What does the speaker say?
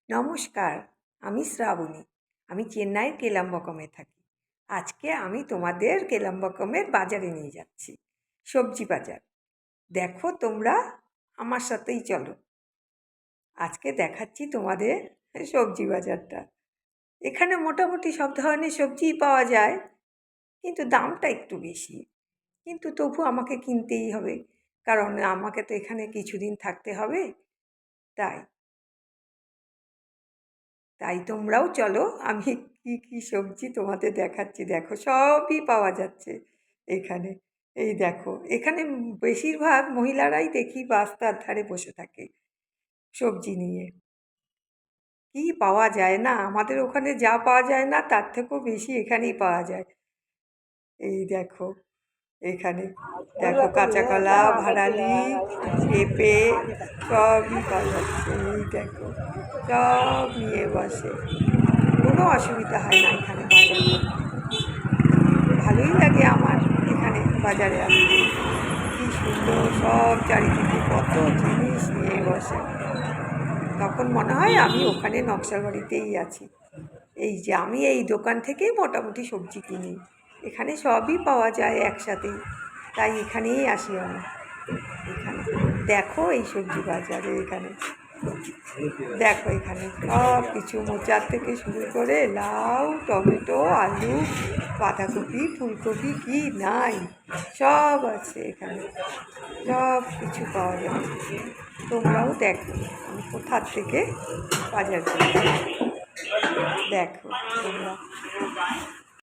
নমস্কার, আমি শ্রাবণী। আমি চেন্নাইয়ের কেলাম্বকমে থাকি। আজকে আমি তোমাদের কেলাম্বকমের বাজারে নিয়ে যাচ্ছি, সবজি বাজার। দেখো তোমরা আমার সাথেই চলো। আজকে দেখাচ্ছি তোমাদের সবজি বাজারটা। এখানে মোটামুটি সব ধরনের সবজিই পাওয়া যায়, কিন্তু দামটা একটু বেশি। কিন্তু তবু আমাকে কিনতেই হবে, কারণ আমাকে তো এখানে কিছুদিন থাকতে হবে। তাই তাই তোমরাও চলো, আমি কি কি সবজি তোমাদের দেখাচ্ছি। দেখো সবই পাওয়া যাচ্ছে এখানে। এই দেখো, এখানে বেশিরভাগ মহিলারাই দেখি রাস্তার ধারে বসে থাকে সবজি নিয়ে। কি পাওয়া যায় না, আমাদের ওখানে যা পাওয়া যায় না তার থেকেও বেশি এখানেই পাওয়া যায়। এই দেখো, এখানে দেখো কাঁচা কলা, ভাড়ালি, পেঁপে সবই পাওয়া যাচ্ছে। এই দেখো, সব নিয়ে বসে, কোনো অসুবিধা হয় না এখানে বাজারে। ভালোই লাগে আমার এখানে বাজারে আসতে। কী সুন্দর সব চারিদিকে কত জিনিস নিয়ে বসে। তখন মনে হয় আমি ওখানে নকশালবাড়িতেই আছি। এই যে আমি এই দোকান থেকেই মোটামুটি সবজি কিনি। এখানে সবই পাওয়া যায় একসাথেই, তাই এখানেই আসি আমি। এখানে দেখো এই সবজি বাজারে, এখানে দেখো এখানে সব কিছু মোচার থেকে শুরু করে লাউ, টমেটো, আলু, বাঁধাকপি, ফুলকপি, কি নাই সব আছে এখানে। সব কিছু পাওয়া যাচ্ছে। তোমরাও দেখো আমি কোথার থেকে বাজার করি। দেখো তোমরা।